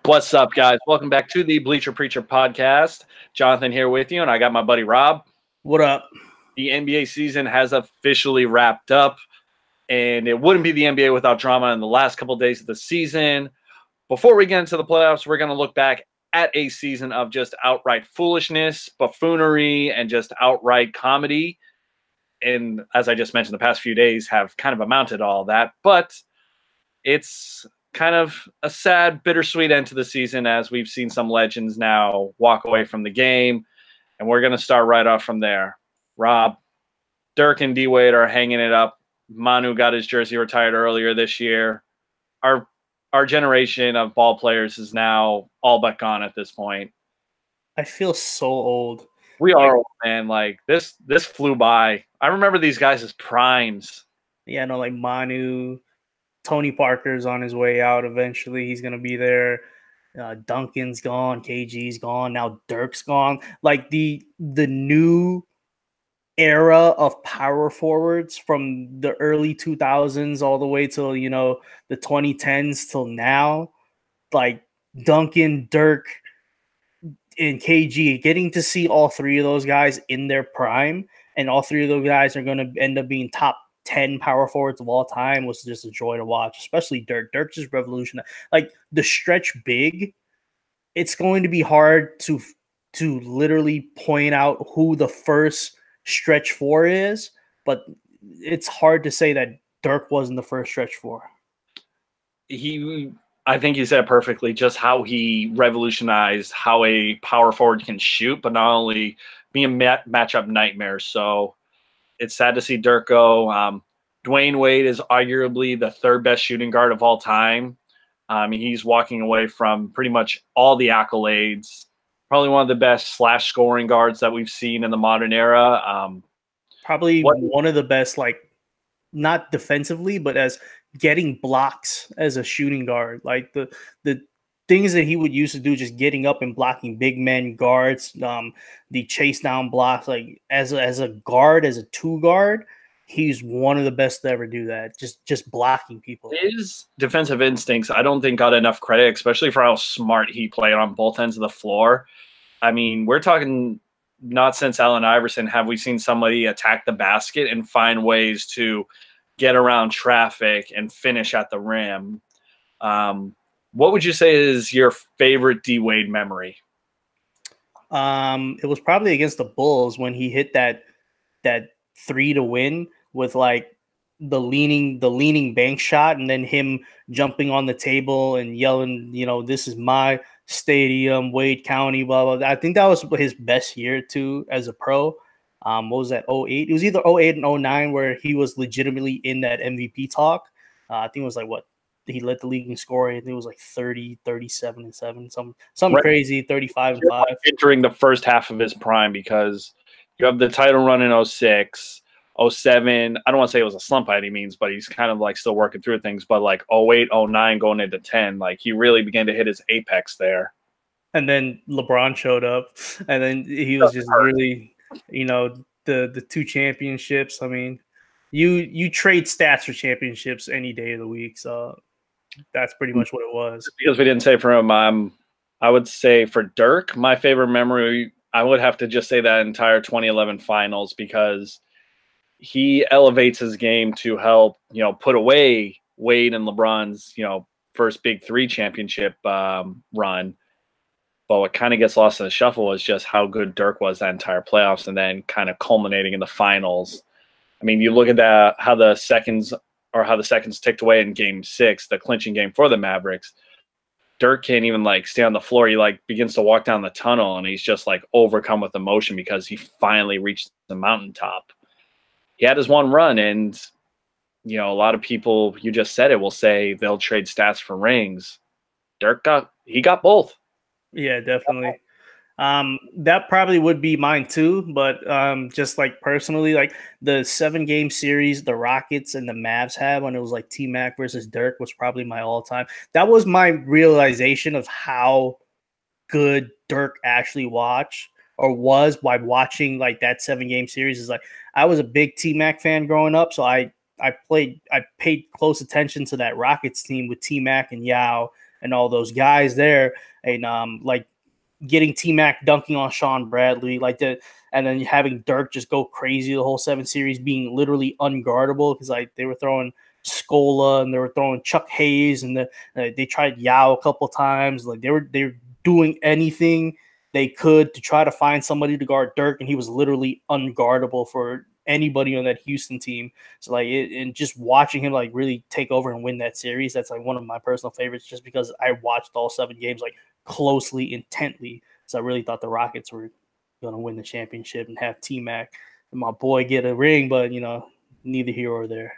What's up, guys? Welcome back to the Bleacher Preacher podcast. Jonathan here with you, and I got my buddy Rob. What up? The NBA season has officially wrapped up, and it wouldn't be the NBA without drama in the last couple of days of the season. Before we get into the playoffs, we're going to look back at a season of just outright foolishness, buffoonery, and just outright comedy. And as I just mentioned, the past few days have kind of amounted to all that, but it's kind of a sad, bittersweet end to the season as we've seen some legends now walk away from the game. And we're going to start right off from there. Rob, Dirk and DWade are hanging it up. Manu got his jersey retired earlier this year. Our generation of ball players is now all but gone at this point. I feel so old. We are old, man. Like this flew by. I remember these guys as primes. Yeah, no, like Manu, Tony Parker's on his way out eventually. He's going to be there. Duncan's gone. KG's gone. Now Dirk's gone. Like the new era of power forwards from the early 2000s all the way till, the 2010s till now. Like Duncan, Dirk, and KG, getting to see all three of those guys in their prime, and all three of those guys are going to end up being top 10 power forwards of all time, was just a joy to watch, especially Dirk. Dirk just revolutionized. Like the stretch big, it's going to be hard to literally point out who the first stretch four is, but it's hard to say that Dirk wasn't the first stretch four. I think you said it perfectly, just how he revolutionized how a power forward can shoot, but not only be a matchup nightmare. So it's sad to see Dirk go. DWade is arguably the third best shooting guard of all time. He's walking away from pretty much all the accolades. Probably one of the best slash scoring guards that we've seen in the modern era. Probably one of the best, like not defensively, but as getting blocks as a shooting guard. Like the things that he would used to do, just getting up and blocking big men, guards, the chase down blocks. Like as a guard, as a two guard, he's one of the best to ever do that. Just blocking people. His defensive instincts, I don't think, got enough credit, especially for how smart he played on both ends of the floor. I mean, we're talking not since Allen Iverson have we seen somebody attack the basket and find ways to get around traffic and finish at the rim. What would you say is your favorite D-Wade memory? It was probably against the Bulls when he hit that three to win with like the leaning bank shot, and then him jumping on the table and yelling, this is my stadium, Wade County, blah, blah, blah. I think that was his best year too as a pro. What was that, 08? It was either 08 and 09 where he was legitimately in that MVP talk. I think it was like he led the league in scoring. I think it was like 30, 37 and 7, something right. Crazy, 35 and 5. Entering the first half of his prime, because you have the title run in 06, 07. I don't want to say it was a slump by any means, but he's kind of like still working through things. But like 08, 09 going into 10, like he really began to hit his apex there. And then LeBron showed up, and then he was just really, the two championships. I mean, you trade stats for championships any day of the week. So that's pretty much what it was. Because we didn't say for him, I would say for Dirk, my favorite memory, I would have to just say that entire 2011 finals, because he elevates his game to help, put away Wade and LeBron's, first big three championship run. But what kind of gets lost in the shuffle is just how good Dirk was that entire playoffs, and then kind of culminating in the finals. I mean, you look at that, how the seconds ticked away in Game 6, the clinching game for the Mavericks. Dirk can't even like stay on the floor. He like begins to walk down the tunnel, and he's just like overcome with emotion because he finally reached the mountaintop. He had his one run, and a lot of people, you just said it, will say they'll trade stats for rings. Dirk got both. Yeah, definitely. That probably would be mine too, but just like personally, like the 7-game series the Rockets and the Mavs had when it was like T-Mac versus Dirk was probably my all-time. That was my realization of how good Dirk actually was by watching like that 7-game series. Is like, I was a big T-Mac fan growing up, so I paid close attention to that Rockets team with T-Mac and Yao and all those guys there, and like getting T-Mac dunking on Sean Bradley like that, and then having Dirk just go crazy the whole 7 series, being literally unguardable because like they were throwing Scola and they were throwing Chuck Hayes and they tried Yao a couple times. Like they were doing anything they could to try to find somebody to guard Dirk, and he was literally unguardable for anybody on that Houston team. So like and just watching him like really take over and win that series, that's like one of my personal favorites just because I watched all 7 games like closely, intently. So I really thought the Rockets were going to win the championship and have T-Mac and my boy get a ring, but neither here or there.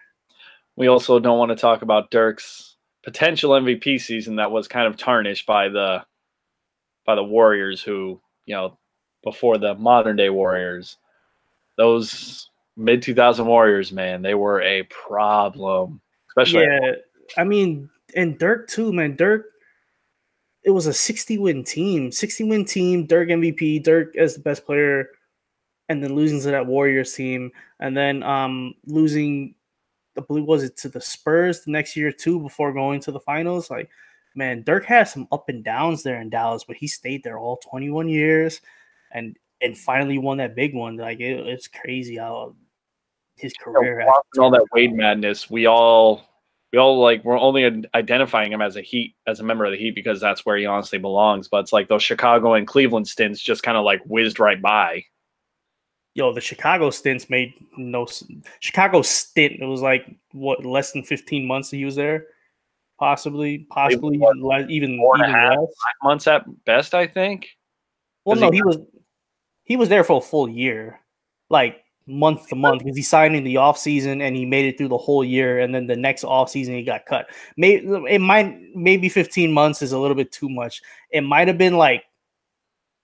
We also don't want to talk about Dirk's potential MVP season that was kind of tarnished by the Warriors, who, before the modern day Warriors, those mid-2000 Warriors, man, they were a problem. Especially, yeah, I mean, and Dirk too, man. Dirk, it was a 60-win team. 60-win team, Dirk MVP, Dirk as the best player, and then losing to that Warriors team, and then losing, I believe, was it to the Spurs the next year too before going to the finals. Like, man, Dirk had some up and downs there in Dallas, but he stayed there all 21 years and finally won that big one. Like it's crazy how his career has all that Wade madness. We all like, we're only identifying him as a member of the Heat because that's where he honestly belongs. But it's like those Chicago and Cleveland stints just kind of like whizzed right by. Yo, the Chicago stints made no Chicago stint. It was like what, less than 15 months that he was there, possibly even less. 5 months at best, I think. Well, no, he was there for a full year, like month to month, because he signed in the offseason and he made it through the whole year, and then the next offseason he got cut. Maybe 15 months is a little bit too much. It might have been like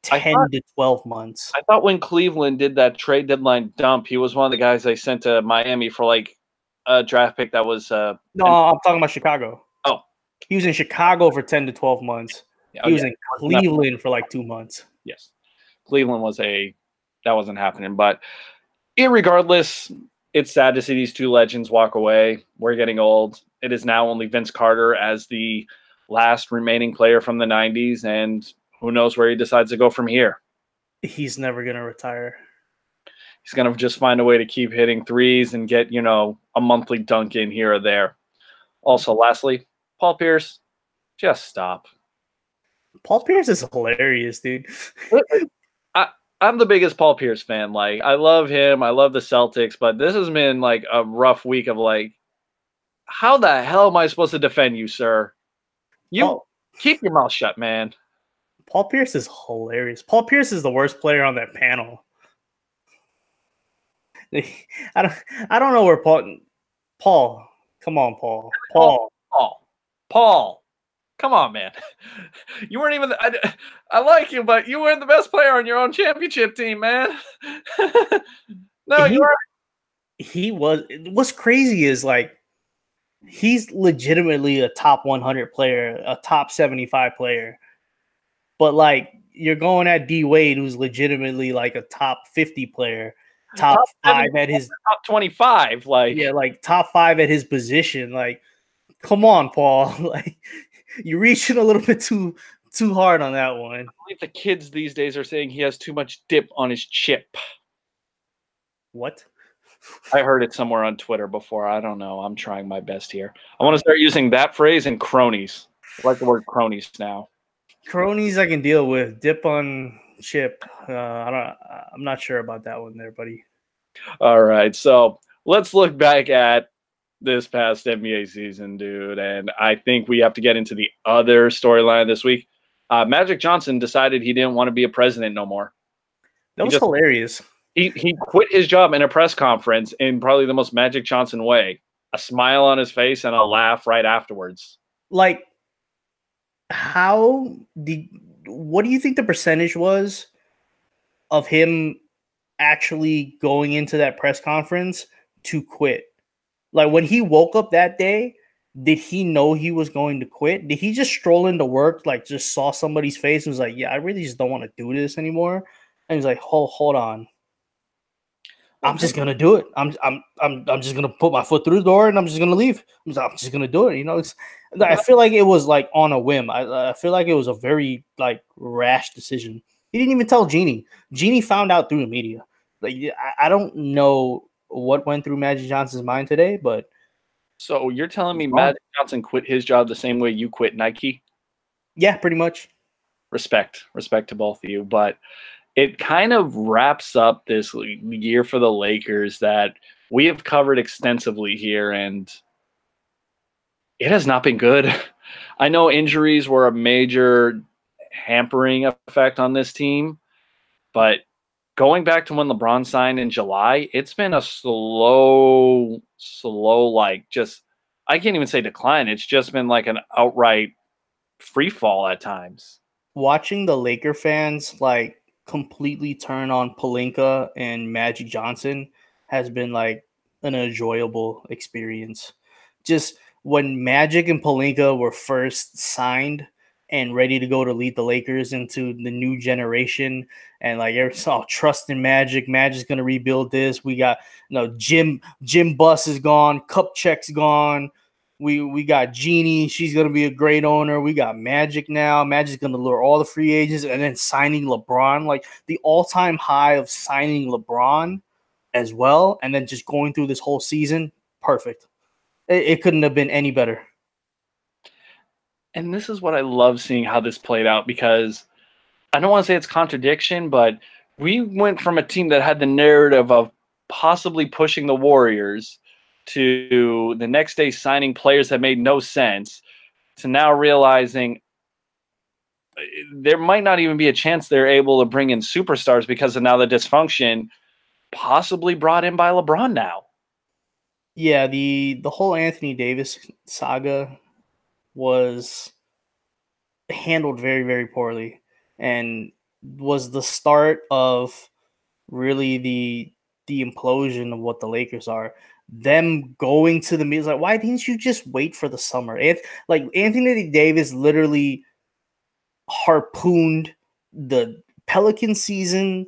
10 to 12 months. I thought when Cleveland did that trade deadline dump, he was one of the guys they sent to Miami for like a draft pick that was no, I'm talking about Chicago. Oh. He was in Chicago for 10 to 12 months. He was in Cleveland for like 2 months. Yes. Cleveland that wasn't happening. But irregardless, it's sad to see these two legends walk away. We're getting old. It is now only Vince Carter as the last remaining player from the 90s, and who knows where he decides to go from here. He's never going to retire. He's going to just find a way to keep hitting threes and get, a monthly dunk in here or there. Also, lastly, Paul Pierce, just stop. Paul Pierce is hilarious, dude. I'm the biggest Paul Pierce fan. Like, I love him. I love the Celtics, but this has been like a rough week of like, how the hell am I supposed to defend you, sir? Keep your mouth shut, man. Paul Pierce is hilarious. Paul Pierce is the worst player on that panel. I don't know where Paul. Come on, Paul. Paul. Come on, man. You weren't even I like you, but you weren't the best player on your own championship team, man. No, you were. He was. What's crazy is like he's legitimately a top 100 player, a top 75 player. But like you're going at DWade, who's legitimately like a top 50 player, top 5 at his top 25, like like top 5 at his position. Like, come on, Paul. Like you're reaching a little bit too hard on that one. I believe the kids these days are saying he has too much dip on his chip. What? I heard it somewhere on Twitter before. I don't know. I'm trying my best here. I want to start using that phrase and cronies. I like the word cronies now. Cronies I can deal with. Dip on chip. I'm not sure about that one there, buddy. All right. So let's look back at this past NBA season, dude. And I think we have to get into the other storyline this week. Magic Johnson decided he didn't want to be a president no more. That was hilarious. He quit his job in a press conference in probably the most Magic Johnson way. A smile on his face and a laugh right afterwards. Like, what do you think the percentage was of him actually going into that press conference to quit? Like, when he woke up that day, did he know he was going to quit? Did he just stroll into work, like just saw somebody's face and was like, yeah, I really just don't want to do this anymore? And he's like, hold on. I'm just gonna do it. I'm just gonna put my foot through the door and I'm just gonna leave. I'm just gonna do it. You know, I feel like it was like on a whim. I feel like it was a very like rash decision. He didn't even tell Jeannie. Jeannie found out through the media. Like I don't know what went through Magic Johnson's mind today, but So you're telling me Magic Johnson quit his job the same way you quit Nike? yeah, pretty much. Respect to both of you, but it kind of wraps up this year for the Lakers that we have covered extensively here, and it has not been good. I know injuries were a major hampering effect on this team, but going back to when LeBron signed in July, it's been a slow, like just, I can't even say decline. It's just been like an outright free fall at times. Watching the Laker fans like completely turn on Pelinka and Magic Johnson has been like an enjoyable experience. Just when Magic and Pelinka were first signed and ready to go to lead the Lakers into the new generation, and like everyone's all trust in Magic. Magic's gonna rebuild this. We got Jim Buss is gone, Kupchak's gone. We got Jeannie. She's gonna be a great owner. We got Magic now. Magic's gonna lure all the free agents, and then signing LeBron, like the all-time high of signing LeBron as well, and then just going through this whole season, perfect. It couldn't have been any better. And this is what I love seeing how this played out, because I don't want to say it's contradiction, but we went from a team that had the narrative of possibly pushing the Warriors to the next day signing players that made no sense to now realizing there might not even be a chance they're able to bring in superstars because of now the dysfunction possibly brought in by LeBron now. Yeah, the whole Anthony Davis saga was handled very, very poorly and was the start of really the implosion of what the Lakers are. Them going to the media, like, why didn't you just wait for the summer? Like Anthony Davis literally harpooned the Pelican season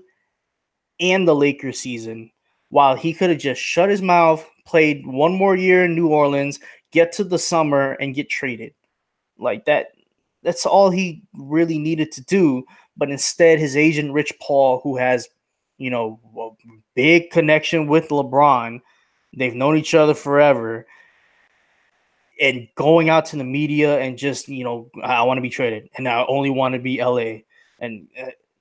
and the Lakers season, while he could have just shut his mouth, played one more year in New Orleans, get to the summer, and get traded. Like that. That's all he really needed to do. But instead, his agent Rich Paul, who has, a big connection with LeBron, they've known each other forever, and going out to the media and just, I want to be traded, and I only want to be LA, and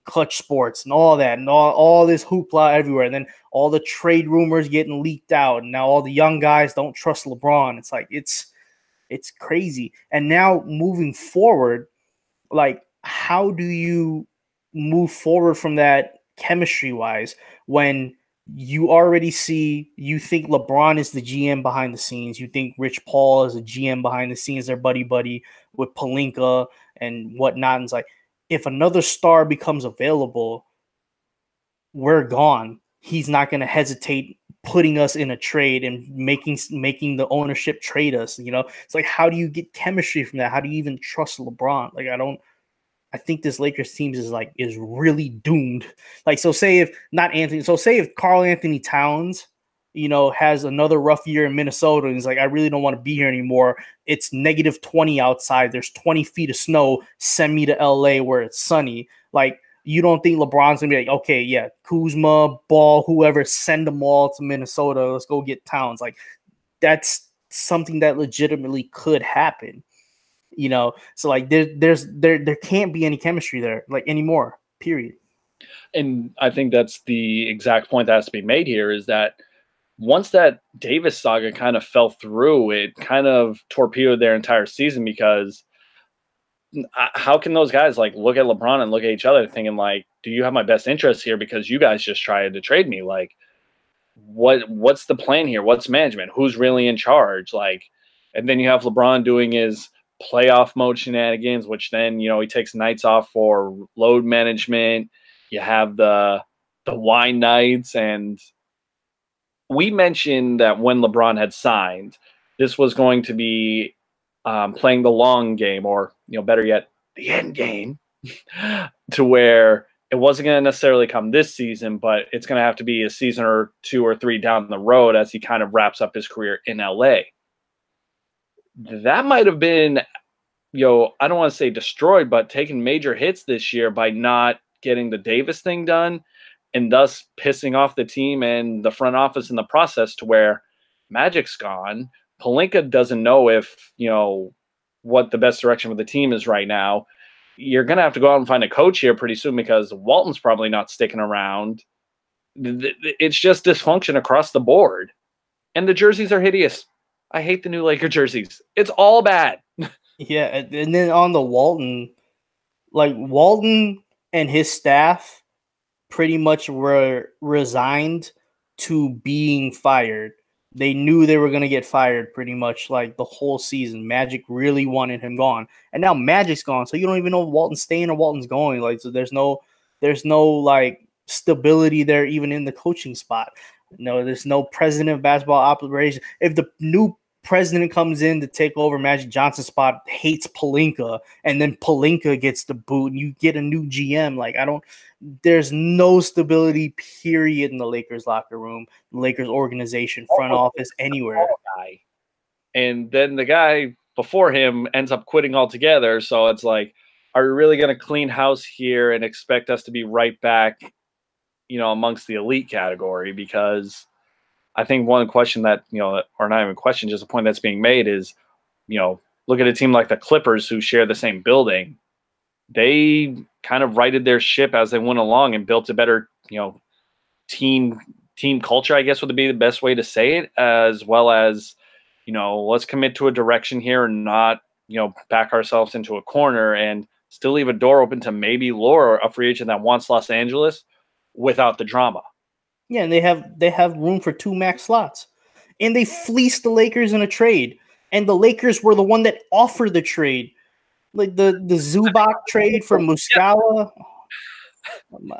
Clutch Sports and all that, and all this hoopla everywhere, and then all the trade rumors getting leaked out, and now all the young guys don't trust LeBron. It's like it's crazy. And now moving forward, like, how do you move forward from that chemistry wise when you already you think LeBron is the GM behind the scenes, you think Rich Paul is a GM behind the scenes, they're buddy with Pelinka and whatnot, and it's like, if another star becomes available, we're gone. He's not going to hesitate putting us in a trade and making the ownership trade us. It's like, how do you get chemistry from that? How do you even trust LeBron? Like, I think this Lakers team is really doomed. Like, say if Karl Anthony Towns, has another rough year in Minnesota and he's like, I really don't want to be here anymore. It's -20 outside. There's 20 feet of snow. Send me to LA where it's sunny. Like, you don't think LeBron's gonna be like, okay, yeah, Kuzma, Ball, whoever, send them all to Minnesota. Let's go get Towns. Like, that's something that legitimately could happen. So like there can't be any chemistry there like anymore, period. And I think that's the exact point that has to be made here, is that once that Davis saga kind of fell through, it kind of torpedoed their entire season, because how can those guys like look at LeBron and look at each other thinking like, do you have my best interest here because you guys just tried to trade me? Like, what's the plan here? What's management? Who's really in charge? Like, and then you have LeBron doing his playoff mode shenanigans, which then, he takes nights off for load management. You have the wine nights, and we mentioned that when LeBron had signed, this was going to be playing the long game, or better yet, the end game, to where it wasn't going to necessarily come this season, but it's going to have to be a season or 2 or 3 down the road as he kind of wraps up his career in LA. That might have been, I don't want to say destroyed, but taking major hits this year by not getting the Davis thing done, and thus pissing off the team and the front office in the process, to where Magic's gone. Pelinka doesn't know if, what the best direction for the team is right now. You're going to have to go out and find a coach here pretty soon, because Walton's probably not sticking around. It's just dysfunction across the board. And the jerseys are hideous. I hate the new Laker jerseys. It's all bad. Yeah, and then on the Walton, like Walton and his staff pretty much were resigned to being fired. They knew they were going to get fired pretty much like the whole season. Magic really wanted him gone. And now Magic's gone, so you don't even know if Walton's staying or Walton's going. Like, so there's no like stability there even in the coaching spot. No, there's no president of basketball operations. If the new president comes in to take over Magic Johnson's spot, hates Pelinka, and then Pelinka gets the boot, and you get a new GM. Like, there's no stability, period, in the Lakers locker room, Lakers organization, front office, anywhere. And then the guy before him ends up quitting altogether. So it's like, are we really going to clean house here and expect us to be right back, amongst the elite category? Because I think one question that, or not even a question, just a point that's being made is, look at a team like the Clippers, who share the same building. They kind of righted their ship as they went along and built a better, team culture, I guess would be the best way to say it, as well as, let's commit to a direction here and not, back ourselves into a corner, and still leave a door open to maybe lure a free agent that wants Los Angeles without the drama. Yeah, and they have room for 2 max slots. And they fleeced the Lakers in a trade. And the Lakers were the one that offered the trade. Like the Zubac trade for Muscala.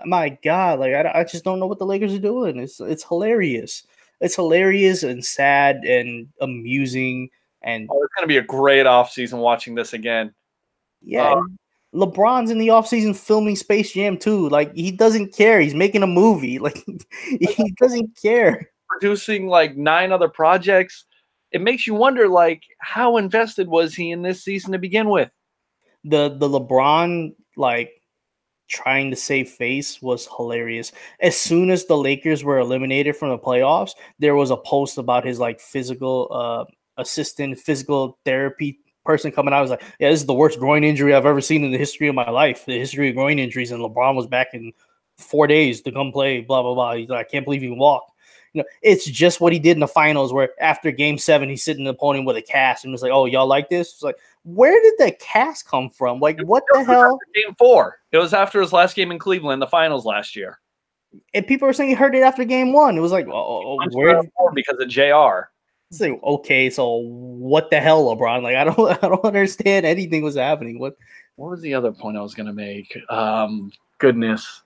My God, like I just don't know what the Lakers are doing. It's hilarious. It's hilarious and sad and amusing. And it's going to be a great offseason watching this again. Yeah. LeBron's in the offseason filming Space Jam 2. Like, he doesn't care. He's making a movie. Like, he doesn't care. Producing like 9 other projects. It makes you wonder, like, how invested was he in this season to begin with? The LeBron, like, trying to save face was hilarious. As soon as the Lakers were eliminated from the playoffs, there was a post about his, like, physical assistant, physical therapy person coming out. I was like, yeah, this is the worst groin injury I've ever seen in the history of my life. The history of groin injuries. And LeBron was back in 4 days to come play, blah, blah, blah. He's like, I can't believe he can walk. It's just what he did in the finals, where after game 7, he's sitting in the podium with a cast and it's like, oh, y'all like this? It's like, where did that cast come from? Like, what the hell? Game 4. It was after his last game in Cleveland, the finals last year. And people were saying he heard it after game 1. It was like, where? Because of JR. It's like, okay, so what the hell, LeBron? Like, I don't understand anything was happening. What was the other point I was going to make? Goodness.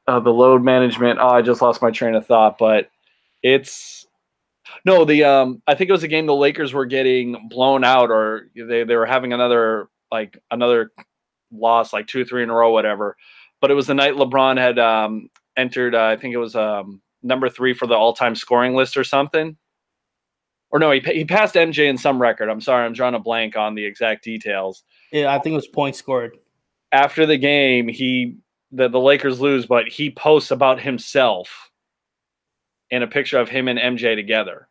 The load management. Oh, I just lost my train of thought, but it's no, I think it was a game the Lakers were getting blown out, or they were having another loss, like 2 or 3 in a row, whatever. But it was the night LeBron had entered, I think it was number 3 for the all-time scoring list or something. Or no, he passed MJ in some record. I'm sorry, I'm drawing a blank on the exact details. Yeah, I think it was points scored. After the game, the Lakers lose, but he posts about himself in a picture of him and MJ together.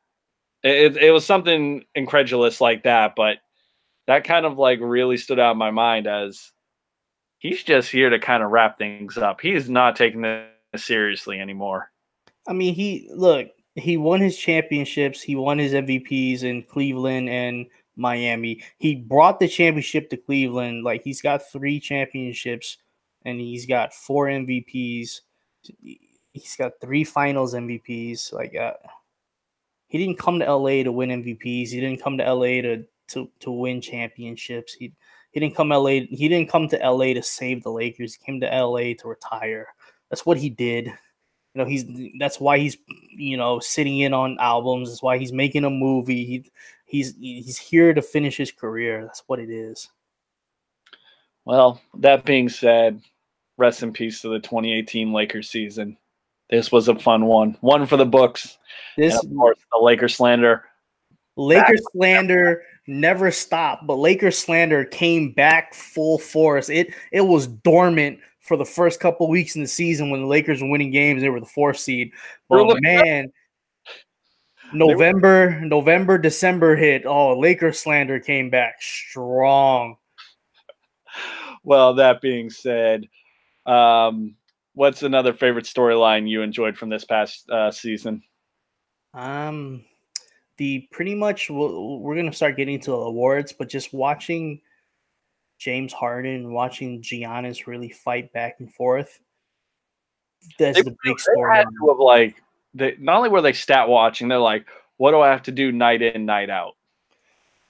It was something incredulous like that, but that kind of like really stood out in my mind, as he's just here to kind of wrap things up. He's not taking this seriously anymore. I mean, he won his championships. He won his MVPs in Cleveland and Miami. He brought the championship to Cleveland. Like, he's got 3 championships and he's got 4 MVPs. He's got 3 finals MVPs. Like, he didn't come to LA to win MVPs. He didn't come to LA to win championships. He didn't come to LA to save the Lakers. He came to LA to retire. That's what he did. That's why he's sitting in on albums. That's why he's making a movie. He's here to finish his career. That's what it is. Well, that being said, rest in peace to the 2018 Lakers season. This was a fun one for the books. And of course, the Lakers slander. Lakers slander never stopped, but Lakers slander came back full force. It was dormant for the first couple weeks in the season when the Lakers were winning games. They were the 4th seed. But man, November, December hit. Oh, Lakers slander came back strong. Well, that being said, what's another favorite storyline you enjoyed from this past season? Pretty much we're gonna start getting to awards, but just watching James Harden, watching Giannis really fight back and forth. That's the big story. Not only were they stat watching, they're like, what do I have to do night in, night out?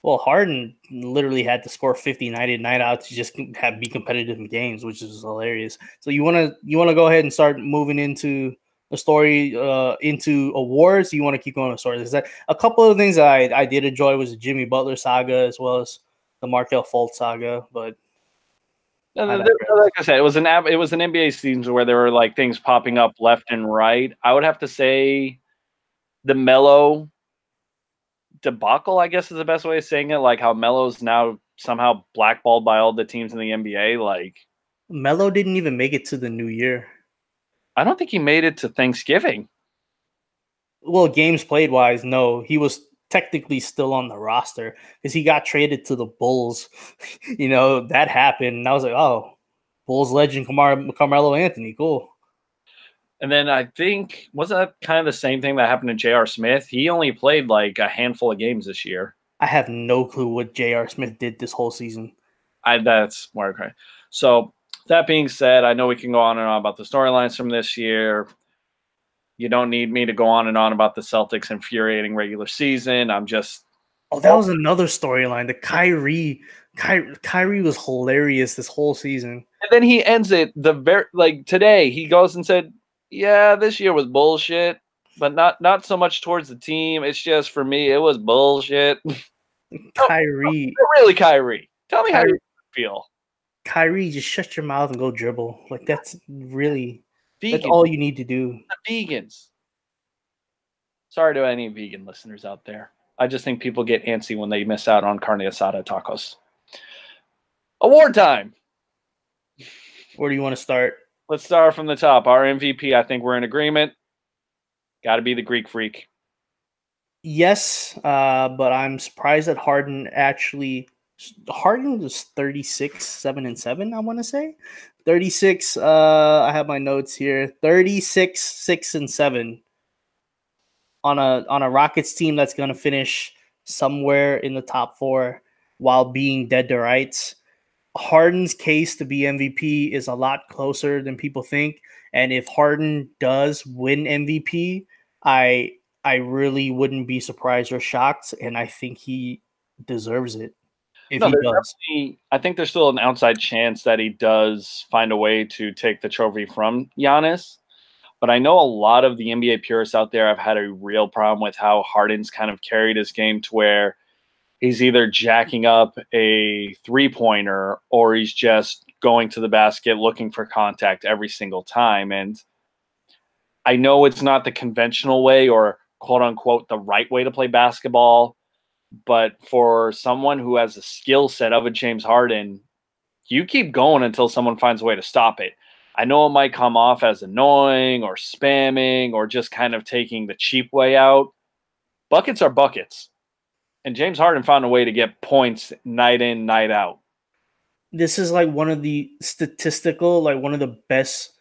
Well, Harden literally had to score 50 night in, night out to just be competitive in games, which is hilarious. So you wanna go ahead and start moving into the story, into awards? You want to keep going with stories? Is that a couple of things I did enjoy was the Jimmy Butler saga as well as the Markelle Fultz saga, but like I said, it was an NBA season where there were like things popping up left and right. I would have to say the Melo debacle, I guess, is the best way of saying it. Like how Melo's now somehow blackballed by all the teams in the NBA. Like Melo didn't even make it to the new year. I don't think he made it to Thanksgiving. Well, games played wise, no. He was technically still on the roster because he got traded to the Bulls. That happened. And I was like, oh, Bulls legend Carmelo Anthony, cool. And then I think, wasn't that kind of the same thing that happened to J.R. Smith? He only played like a handful of games this year. I have no clue what J.R. Smith did this whole season. That's more okay. So that being said, I know we can go on and on about the storylines from this year. You don't need me to go on and on about the Celtics' infuriating regular season. I'm just... Oh, that was another storyline. The Kyrie was hilarious this whole season. And then he ends it today. He goes and said, yeah, this year was bullshit, but not so much towards the team. It's just for me, it was bullshit. Kyrie. Really, Kyrie. Tell me how you feel. Kyrie, just shut your mouth and go dribble. Like, that's really... That's all you need to do. The vegans. Sorry to any vegan listeners out there. I just think people get antsy when they miss out on carne asada tacos. Award time. Where do you want to start? Let's start from the top. Our MVP, I think we're in agreement. Got to be the Greek Freak. Yes, but I'm surprised that Harden was 36, 7-7, I want to say. 36, I have my notes here. 36, 6-7 on a Rockets team that's going to finish somewhere in the top 4 while being dead to rights. Harden's case to be MVP is a lot closer than people think. And if Harden does win MVP, I really wouldn't be surprised or shocked. And I think he deserves it. I think there's still an outside chance that he does find a way to take the trophy from Giannis. But I know a lot of the NBA purists out there have had a real problem with how Harden's kind of carried his game to where he's either jacking up a three-pointer or he's just going to the basket looking for contact every single time. And I know it's not the conventional way or quote-unquote the right way to play basketball, but for someone who has a skill set of a James Harden, you keep going until someone finds a way to stop it. I know it might come off as annoying or spamming or just kind of taking the cheap way out. Buckets are buckets. And James Harden found a way to get points night in, night out. This is like one of the one of the best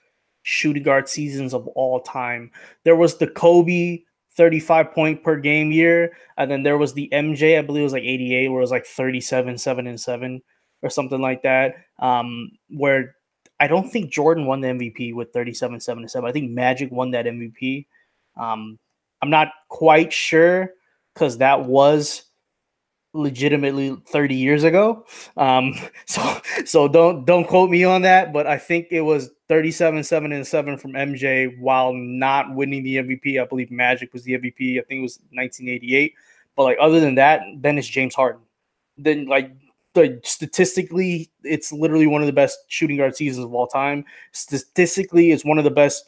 shooting guard seasons of all time. There was the Kobe 35 point per game year, and then there was the MJ, I believe it was like 88, where it was like 37, 7-7 or something like that. Where I don't think Jordan won the MVP with 37, 7-7. I think Magic won that MVP. I'm not quite sure because that was legitimately 30 years ago. So don't quote me on that, but I think it was 37, 7-7 from MJ while not winning the MVP. I believe Magic was the MVP. I think it was 1988. But like other than that, then it's James Harden. Then like statistically, it's literally one of the best shooting guard seasons of all time. Statistically, it's one of the best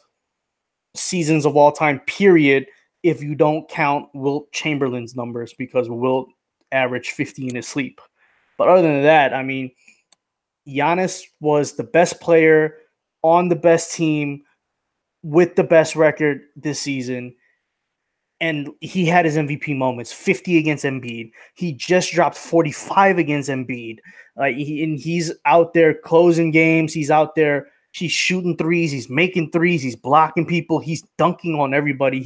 seasons of all time, period, if you don't count Wilt Chamberlain's numbers, because Wilt averaged 50 in his sleep. But other than that, I mean, Giannis was the best player on the best team with the best record this season. And he had his MVP moments, 50 against Embiid. He just dropped 45 against Embiid. And he's out there closing games. He's out there. He's shooting threes. He's making threes. He's blocking people. He's dunking on everybody.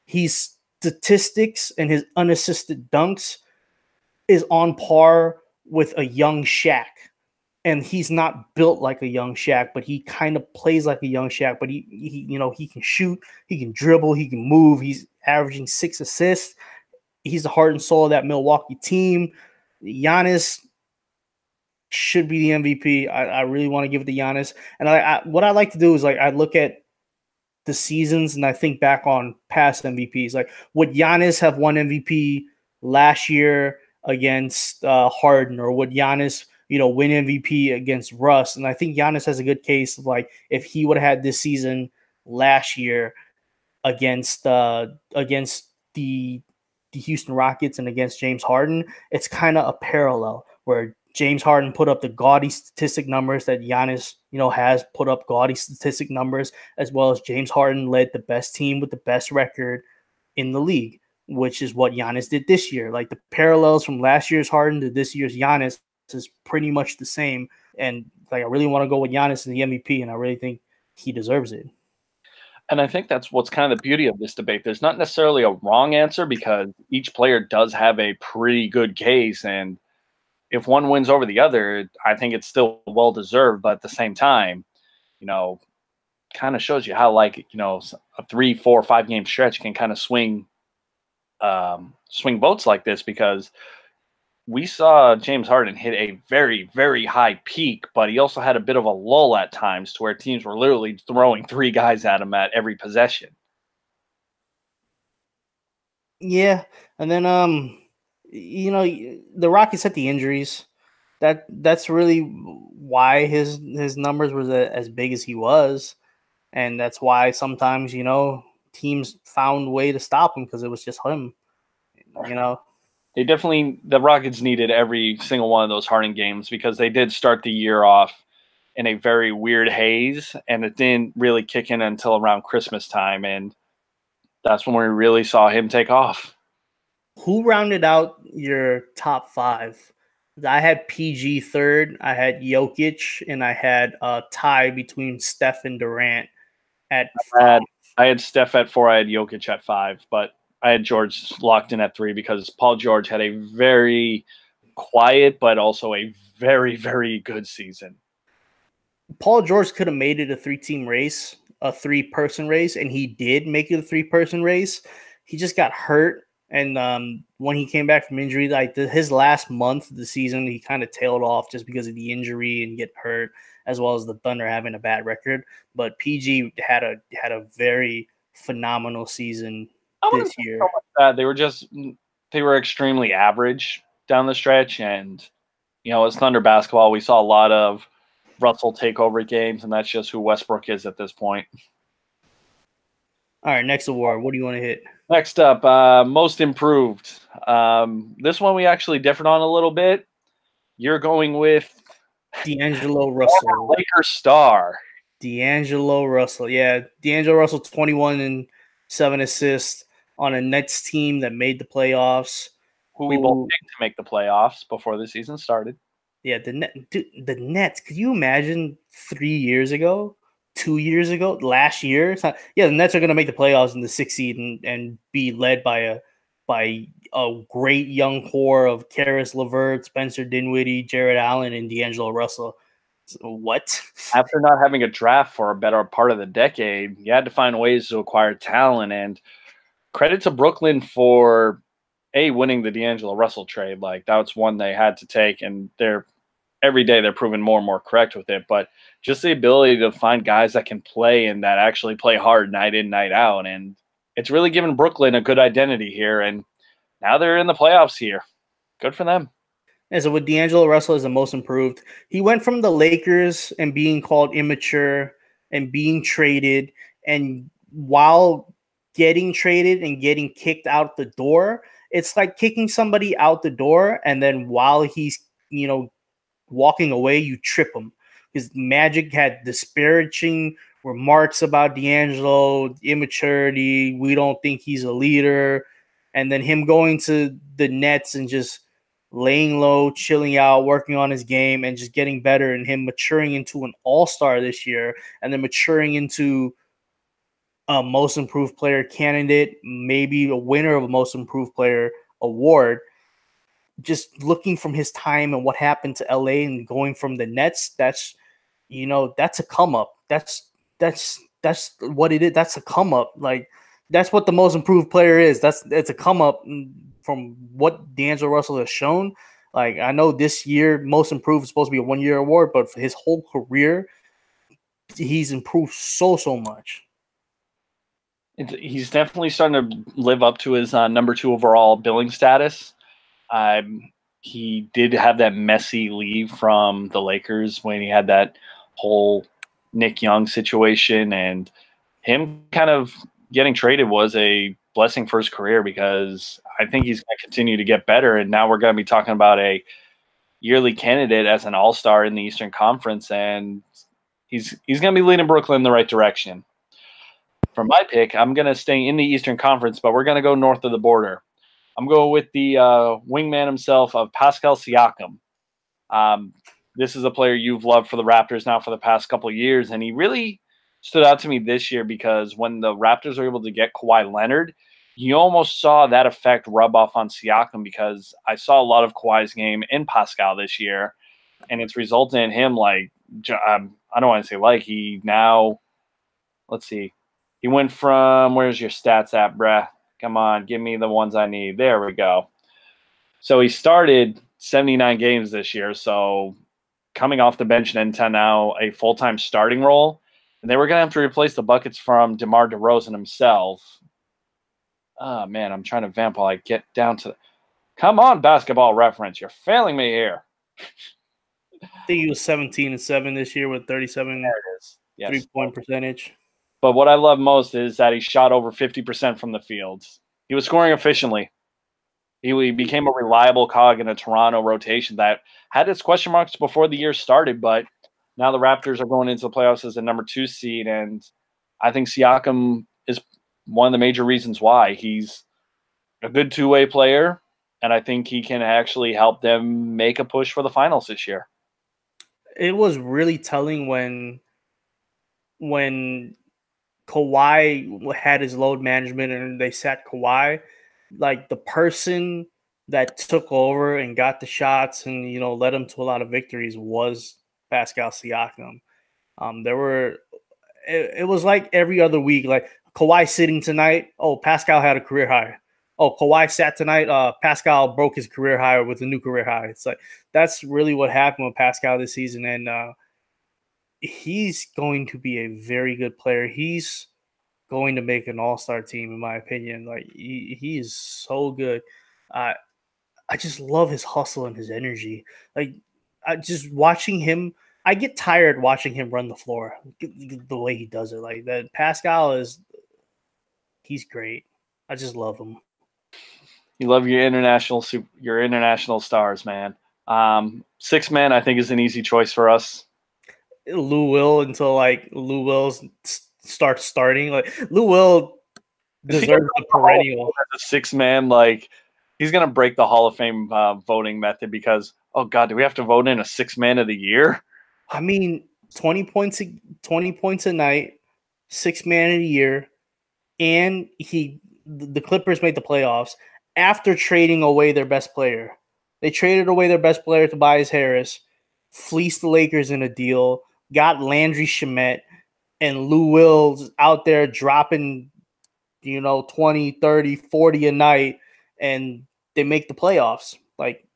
He's statistics and his unassisted dunks is on par with a young Shaq. And he's not built like a young Shaq, but he kind of plays like a young Shaq. But he can shoot, he can dribble, he can move. He's averaging 6 assists. He's the heart and soul of that Milwaukee team. Giannis should be the MVP. I really want to give it to Giannis. And what I like to do is I look at the seasons and I think back on past MVPs. Like, would Giannis have won MVP last year against Harden, or would Giannis win MVP against Russ? And I think Giannis has a good case of if he would have had this season last year against the Houston Rockets and against James Harden, it's kind of a parallel where James Harden put up the gaudy statistic numbers that Giannis, has put up gaudy statistic numbers, as well as James Harden led the best team with the best record in the league, which is what Giannis did this year. Like, the parallels from last year's Harden to this year's Giannis is pretty much the same. And I really want to go with Giannis in the MVP, and I really think he deserves it. And I think that's what's kind of the beauty of this debate. There's not necessarily a wrong answer, because each player does have a pretty good case. And if one wins over the other, I think it's still well-deserved. But at the same time, kind of shows you how a 3, 4, 5 game stretch can kind of swing votes like this, because we saw James Harden hit a very, very high peak, but he also had a bit of a lull at times to where teams were literally throwing 3 guys at him at every possession. Yeah. And then, the Rockets had the injuries. That's really why his numbers were as big as he was. And that's why sometimes, teams found a way to stop him, because it was just him, The Rockets needed every single one of those Harden games, because they did start the year off in a very weird haze, and it didn't really kick in until around Christmas time, and that's when we really saw him take off. Who rounded out your top 5? I had PG third, I had Jokic, and I had a tie between Steph and Durant at 5. I had Steph at 4, I had Jokic at 5, but I had George locked in at 3, because Paul George had a very quiet but also a very, very good season. Paul George could have made it a 3-team race, a 3-person race, and he did make it a 3-person race. He just got hurt, and when he came back from injury, his last month of the season, he kind of tailed off just because of the injury and get hurt, as well as the Thunder having a bad record. But PG had a very phenomenal season this year. They were extremely average down the stretch, and as Thunder basketball, we saw a lot of Russell takeover games, and that's just who Westbrook is at this point. All right, next award. What do you want to hit? Next up, most improved. This one we actually differed on a little bit. You're going with D'Angelo Russell, Lakers star. D'Angelo Russell, yeah, D'Angelo Russell, 21 and 7 assists on a Nets team that made the playoffs. Who we both picked to make the playoffs before the season started. Yeah, the Nets. Could you imagine 3 years ago, 2 years ago, last year? The Nets are going to make the playoffs in the 6th seed and be led by a great young core of Karis LeVert, Spencer Dinwiddie, Jared Allen, and D'Angelo Russell. So what? After not having a draft for a better part of the decade, you had to find ways to acquire talent. And credit to Brooklyn for winning the D'Angelo Russell trade. That's one they had to take, and every day they're proving more and more correct with it. But just the ability to find guys that can play and that actually play hard night in, night out. And it's really given Brooklyn a good identity here. And now they're in the playoffs here. Good for them. And so with D'Angelo Russell as the most improved, he went from the Lakers and being called immature and being traded, and while getting traded and getting kicked out the door, it's like kicking somebody out the door, and then while he's walking away, you trip him. Because Magic had disparaging remarks about D'Angelo, immaturity. We don't think he's a leader. And then him going to the Nets and just laying low, chilling out, working on his game, and just getting better, and him maturing into an all-star this year, and then maturing into a most improved player candidate, maybe a winner of a most improved player award. Just looking from his time and what happened to LA and going from the Nets, that's a come up. That's what it is. That's a come up. Like, that's what the most improved player is. It's a come up from what D'Angelo Russell has shown. Like, I know this year most improved is supposed to be a 1-year award, but for his whole career, he's improved so much. He's definitely starting to live up to his number 2 overall billing status. He did have that messy leave from the Lakers when he had that whole Nick Young situation, and him kind of getting traded was a blessing for his career, because I think he's going to continue to get better. And now we're going to be talking about a yearly candidate as an all-star in the Eastern Conference, and he's going to be leading Brooklyn in the right direction. For my pick, I'm going to stay in the Eastern Conference, but we're going to go north of the border. I'm going with the wingman himself of Pascal Siakam. This is a player you've loved for the Raptors now for the past couple of years, and he really stood out to me this year because when the Raptors were able to get Kawhi Leonard, you almost saw that effect rub off on Siakam, because I saw a lot of Kawhi's game in Pascal this year, and it's resulted in him I don't want to say he now, let's see, he went from, where's your stats at, bruh? Come on, give me the ones I need. There we go. So he started 79 games this year, so coming off the bench and into now a full-time starting role, and they were going to have to replace the buckets from DeMar DeRozan himself. Oh, man, I'm trying to vamp while I get down to – come on, Basketball Reference. You're failing me here. I think he was 17-7 this year with 37 yes. three-point percentage. But what I love most is that he shot over 50% from the field. He was scoring efficiently. He became a reliable cog in a Toronto rotation that had its question marks before the year started, but now the Raptors are going into the playoffs as a number 2 seed, and I think Siakam is one of the major reasons why. He's a good two-way player, and I think he can actually help them make a push for the finals this year. It was really telling when Kawhi had his load management and they sat Kawhi, like the person that took over and got the shots and led him to a lot of victories was Pascal Siakam. It was like every other week, like Kawhi sitting tonight. Oh, Pascal had a career high. Oh, Kawhi sat tonight. Pascal broke his career high with a new career high. It's like that's really what happened with Pascal this season, and he's going to be a very good player. He's going to make an all-star team, in my opinion. Like he is so good. I just love his hustle and his energy. Like I just watching him, I get tired watching him run the floor. The way he does it, like that. Pascal he's great. I just love him. You love your international stars, man. 6 man, I think, is an easy choice for us. Lou Will until Lou Will starts starting. Like Lou Will deserves a perennial. As a 6 man, he's gonna break the Hall of Fame voting method because, oh God, do we have to vote in a 6 man of the year? I mean, 20 points a night, 6 man of the year, and the Clippers made the playoffs after trading away their best player. They traded away their best player, Tobias Harris, fleeced the Lakers in a deal, got Landry Shamet, and Lou Will's out there dropping, 20, 30, 40 a night, and they make the playoffs. Like,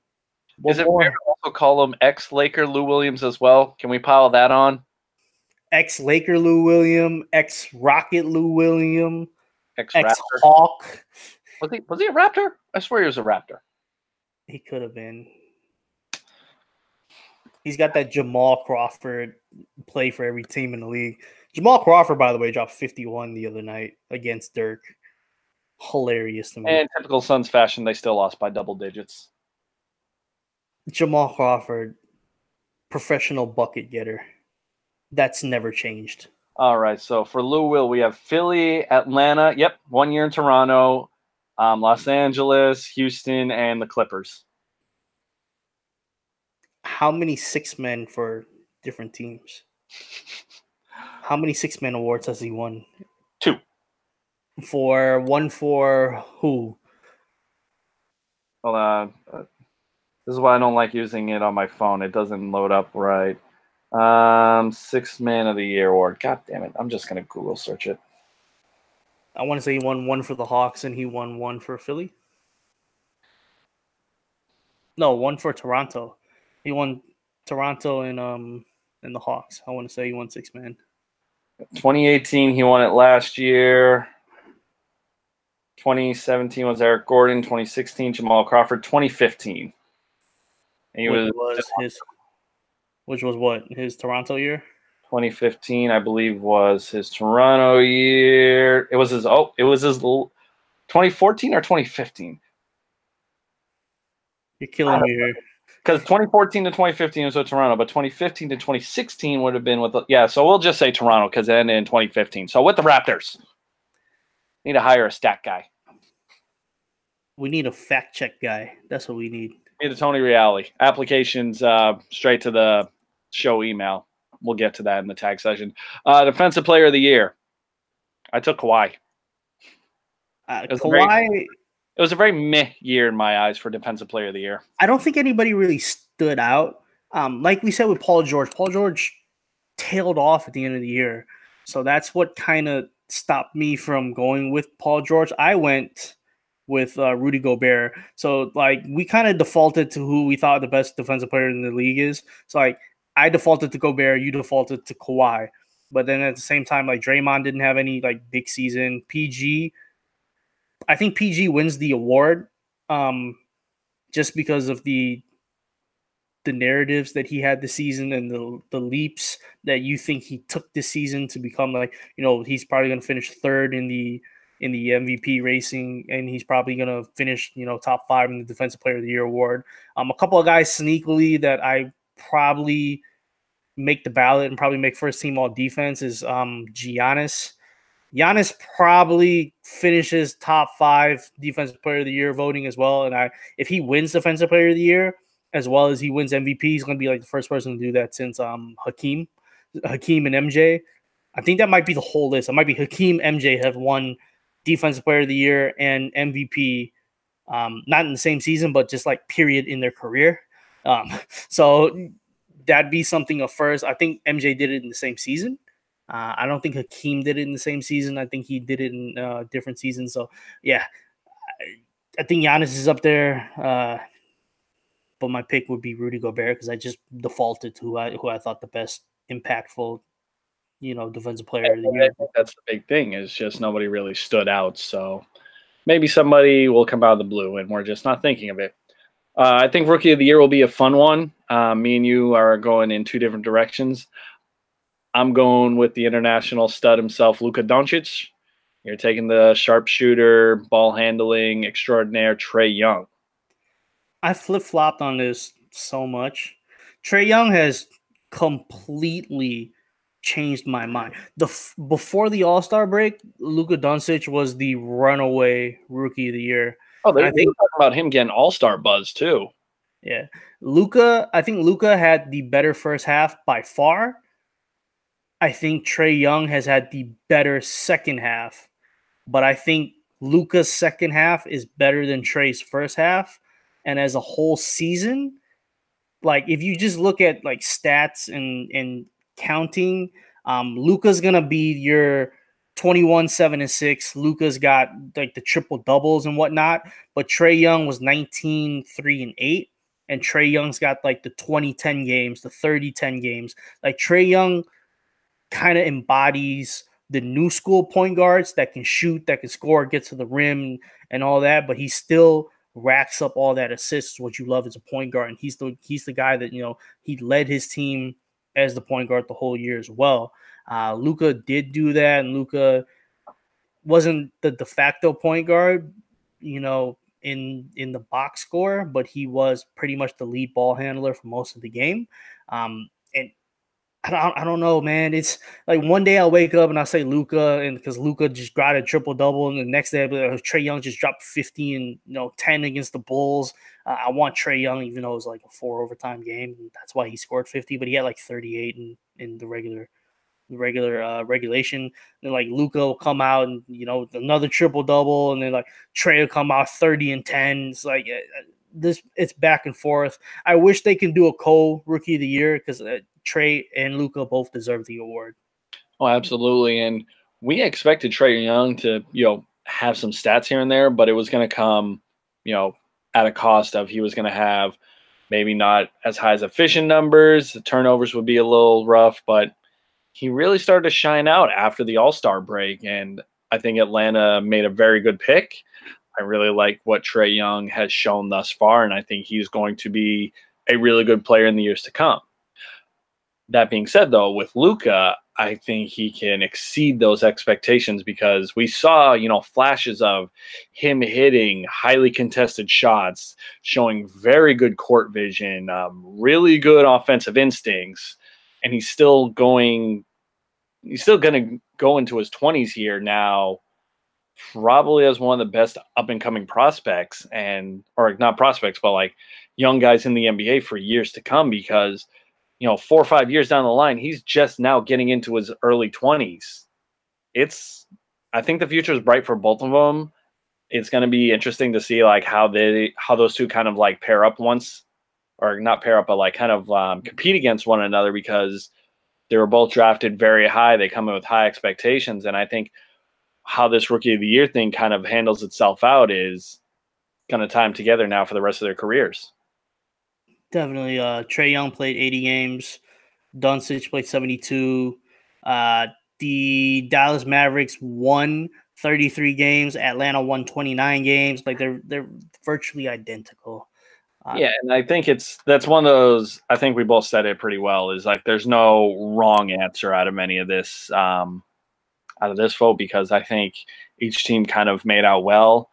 is it fair to also call him ex-Laker Lou Williams as well? Can we pile that on? Ex-Laker Lou Williams, ex-Rocket Lou Williams, ex-Raptor. Ex-Hawk. Was he a Raptor? I swear he was a Raptor. He could have been. He's got that Jamal Crawford play for every team in the league. Jamal Crawford, by the way, dropped 51 the other night against Dirk. Hilarious to me. And typical Suns fashion, they still lost by double digits. Jamal Crawford, professional bucket getter. That's never changed. All right, so for Lou Will, we have Philly, Atlanta. Yep, 1 year in Toronto, Los Angeles, Houston, and the Clippers. How many 6-men for different teams? How many 6-man awards has he won? 2. For who? Hold on. This is why I don't like using it on my phone. It doesn't load up right. 6-man of the year award. God damn it. I'm just going to Google search it. I want to say he won 1 for the Hawks and he won 1 for Philly. No, 1 for Toronto. He won Toronto and the Hawks. I want to say he won 6-man. 2018, he won it last year. 2017 was Eric Gordon. 2016, Jamal Crawford. 2015. Which was what? His Toronto year? 2015, I believe, was his Toronto year. It was his 2014 or 2015. You're killing me here. Because 2014 to 2015 was with Toronto, but 2015 to 2016 would have been with so we'll just say Toronto because it ended in 2015. So with the Raptors, need to hire a stat guy. We need a fact check guy. That's what we need. Need a Tony Reale. Applications straight to the show email. We'll get to that in the tag session. Defensive Player of the Year. I took Kawhi. It was a very meh year in my eyes for Defensive Player of the Year. I don't think anybody really stood out. Like we said with Paul George tailed off at the end of the year. So that's what kind of stopped me from going with Paul George. I went with Rudy Gobert. So, like, we kind of defaulted to who we thought the best defensive player in the league is. So, like, I defaulted to Gobert. You defaulted to Kawhi. But then at the same time, like, Draymond didn't have any, like, big season. I think PG wins the award just because of the narratives that he had this season and the leaps that you think he took this season to become, like, you know, he's probably going to finish third in the MVP racing, and he's probably going to finish, you know, top 5 in the Defensive Player of the Year award. A couple of guys sneakily that I probably make the ballot and probably make first team all defense is Giannis. Giannis probably finishes top 5 Defensive Player of the Year voting as well. And if he wins Defensive Player of the Year as well as he wins MVP, he's going to be like the first person to do that since Hakeem and MJ. I think that might be the whole list. It might be Hakeem, MJ have won Defensive Player of the Year and MVP, not in the same season, but just like period in their career. So that'd be something of first. I think MJ did it in the same season. I don't think Hakeem did it in the same season. I think he did it in different seasons. So, yeah, I think Giannis is up there. But my pick would be Rudy Gobert because I just defaulted to who I thought the best impactful, you know, defensive player of the year. That's the big thing is just nobody really stood out. So maybe somebody will come out of the blue and we're just not thinking of it. I think Rookie of the Year will be a fun one. Me and you are going in 2 different directions. I'm going with the international stud himself, Luka Doncic. You're taking the sharpshooter, ball handling extraordinaire, Trae Young. I flip-flopped on this so much. Trae Young has completely changed my mind. Before the All-Star break, Luka Doncic was the runaway Rookie of the Year. Oh, I think talking about him getting All-Star buzz too. Yeah. I think Luka had the better first half by far. I think Trae Young has had the better second half, but I think Luka's second half is better than Trae's first half. And as a whole season, like if you just look at like stats and counting, Luka's gonna be your 21, 7, and 6. Luka's got like the triple doubles and whatnot, but Trae Young was 19, 3, and 8. And Trae Young's got like the 20-10 games, the 30-10 games. Like Trae Young kind of embodies the new school point guards that can shoot, that can score, get to the rim and all that, but he's still racks up all that assists, what you love as a point guard. And he's the guy that, he led his team as the point guard the whole year as well. Luka did do that, and Luka wasn't the de facto point guard, in the box score, but he was pretty much the lead ball handler for most of the game. And I don't know, man. It's like one day I'll wake up and I'll say Luka, and because Luka just got a triple double, and the next day Trae Young just dropped 50 and 10 against the Bulls. I want Trae Young, even though it was like a 4 overtime game, and that's why he scored 50. But he had like 38 in the regulation. Then like Luka will come out and another triple double, and then like Trae will come out 30 and 10. It's like it's back and forth. I wish they can do a co-rookie of the year, because Trae and Luka both deserve the award. Oh, absolutely. And we expected Trae Young to, have some stats here and there, but it was going to come, at a cost of he was going to have maybe not as high as efficient numbers. The turnovers would be a little rough, but he really started to shine out after the All-Star break. And I think Atlanta made a very good pick. I really like what Trae Young has shown thus far, and I think he's going to be a really good player in the years to come. That being said, though, with Luka, I think he can exceed those expectations, because we saw, flashes of him hitting highly contested shots, showing very good court vision, really good offensive instincts, and he's still going to go into his 20s here now, probably as one of the best up-and-coming prospects, or not prospects, but like young guys in the NBA for years to come, because 4 or 5 years down the line, he's just now getting into his early 20s. I think the future is bright for both of them. It's going to be interesting to see like how those two kind of like pair up once, or not pair up, but like kind of compete against one another, because they were both drafted very high. They come in with high expectations, and I think how this Rookie of the Year thing kind of handles itself out is going to tie them together now for the rest of their careers. Definitely. Trae Young played 80 games. Doncic played 72. The Dallas Mavericks won 33 games. Atlanta won 29 games. Like they're virtually identical. Yeah, and I think that's one of those. I think we both said it pretty well. Is like there's no wrong answer out of any of this. Out of this vote, because I think each team kind of made out well.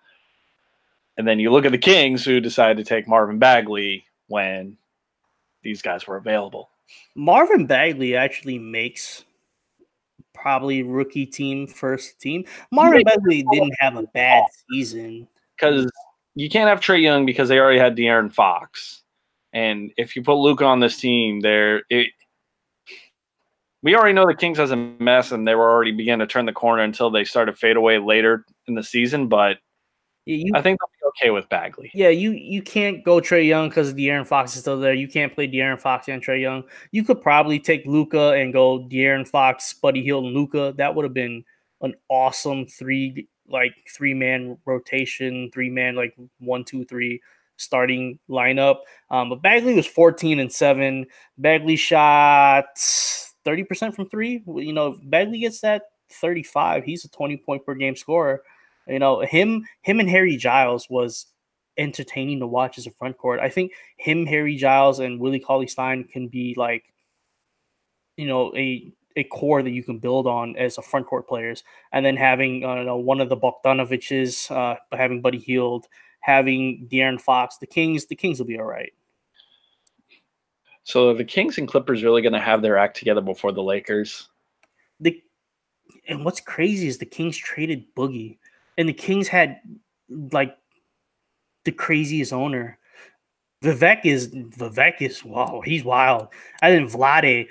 And then you look at the Kings, who decided to take Marvin Bagley when these guys were available. Marvin Bagley actually makes probably rookie team, first team. Marvin Bagley didn't have a bad season. Because you can't have Trae Young, because they already had De'Aaron Fox. And if you put Luka on this team, we already know the Kings has a mess, and they were already beginning to turn the corner until they started to fade away later in the season. But I think they'll be okay with Bagley. Yeah, you can't go Trae Young because De'Aaron Fox is still there. You can't play De'Aaron Fox and Trae Young. You could probably take Luka and go De'Aaron Fox, Buddy Hield, and Luka. That would have been an awesome three-man rotation, 3-man 1, 2, 3 starting lineup. But Bagley was 14-7. Bagley shot 30% from three. If Bagley gets that 35, he's a 20-point per game scorer. Him and Harry Giles was entertaining to watch as a front court. I think him, Harry Giles, and Willie Cauley-Stein can be a core that you can build on as a front court players. And then having one of the Bogdanoviches, having Buddy Hield, having De'Aaron Fox, the Kings will be all right. So are the Kings and Clippers really going to have their act together before the Lakers? And what's crazy is the Kings traded Boogie, and the Kings had the craziest owner. Vivek is wow, he's wild. And then Vlade,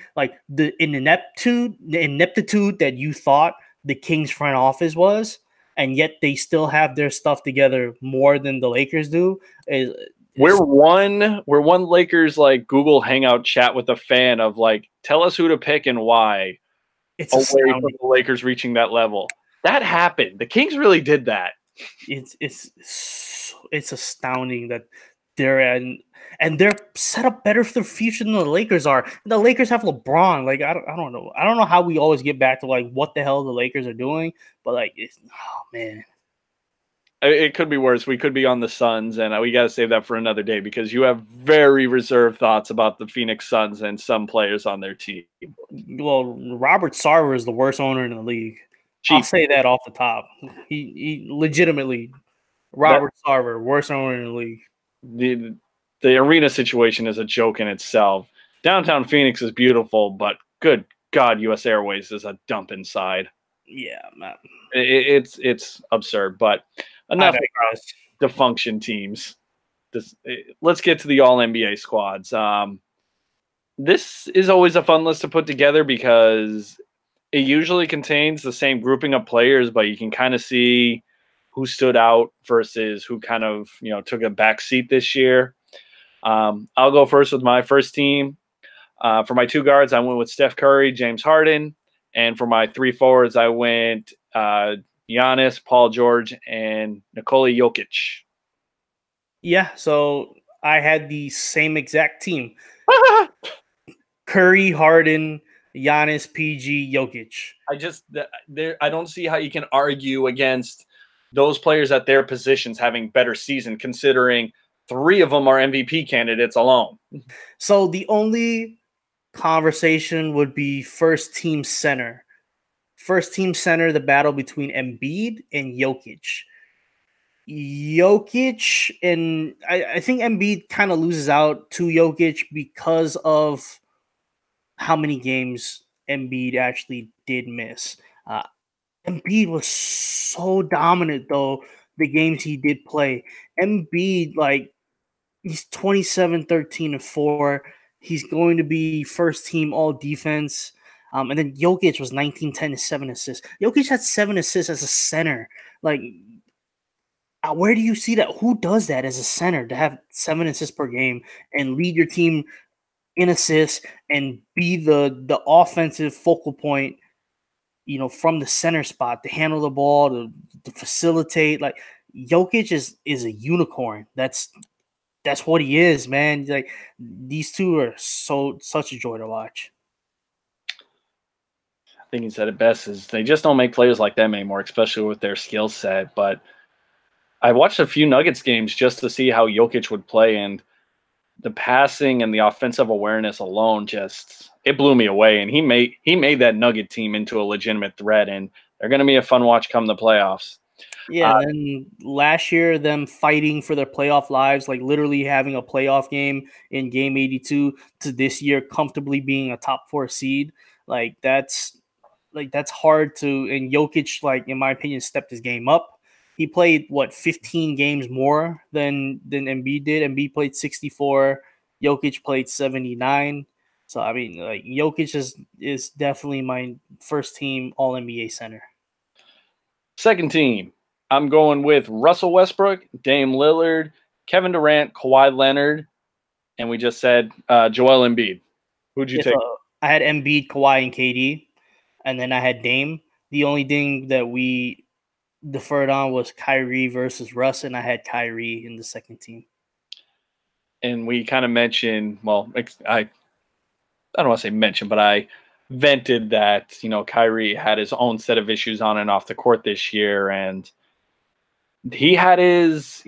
the ineptitude that you thought the Kings front office was, and yet they still have their stuff together more than the Lakers do. We're one Lakers Google Hangout chat with a fan of tell us who to pick and why. It's away from the Lakers reaching that level. That happened. The Kings really did that. It's astounding that they're and they're set up better for the future than the Lakers are. The Lakers have LeBron. I don't know. I don't know how we always get back to what the hell the Lakers are doing, but oh man. It could be worse. We could be on the Suns, and we got to save that for another day because you have very reserved thoughts about the Phoenix Suns and some players on their team. Well, Robert Sarver is the worst owner in the league. Cheap. I'll say that off the top. He legitimately, Robert Sarver, worst owner in the league. The arena situation is a joke in itself. Downtown Phoenix is beautiful, but good God, US Airways is a dump inside. Yeah, man. It's absurd, but enough dysfunction teams. Let's get to the All NBA squads. This is always a fun list to put together because it usually contains the same grouping of players, but you can kind of see who stood out versus who kind of took a back seat this year. I'll go first with my first team. For my two guards, I went with Steph Curry, James Harden. And for my three forwards, I went Giannis, Paul George, and Nikola Jokic. Yeah, so I had the same exact team. Curry, Harden, Giannis, PG, Jokic. I don't see how you can argue against those players at their positions having better season, considering three of them are MVP candidates alone. So the only conversation would be first team center. First team center, the battle between Embiid and Jokic. Jokic, and I think Embiid kind of loses out to Jokic because of how many games Embiid actually did miss. Embiid was so dominant, though, the games he did play. Embiid, he's 27, 13, and 4. He's going to be first team all defense. And then Jokic was 19, 10, and 7 assists. Jokic had 7 assists as a center. Where do you see that? Who does that as a center to have 7 assists per game and lead your team in assists and be the offensive focal point, from the center spot to handle the ball, to facilitate? Jokic is a unicorn. That's what he is, man. These two are such a joy to watch. I think he said it best is they just don't make players like them anymore, especially with their skill set. But I watched a few Nuggets games just to see how Jokic would play, and the passing and the offensive awareness alone it blew me away. And he made that Nugget team into a legitimate threat, and they're going to be a fun watch come the playoffs. Yeah, and last year, them fighting for their playoff lives, literally having a playoff game in Game 82, to this year comfortably being a top 4 seed. That's hard to. And Jokic, in my opinion, stepped his game up. He played 15 games more than Embiid did. Embiid played 64. Jokic played 79. So I mean, Jokic is definitely my first team All NBA center. Second team, I'm going with Russell Westbrook, Dame Lillard, Kevin Durant, Kawhi Leonard, and we just said Joel Embiid. Who'd you take? So I had Embiid, Kawhi, and KD, and then I had Dame. The only thing that we deferred on was Kyrie versus Russ, and I had Kyrie in the second team. And we kind of mentioned, I don't want to say mention, but I vented that, Kyrie had his own set of issues on and off the court this year, and he had his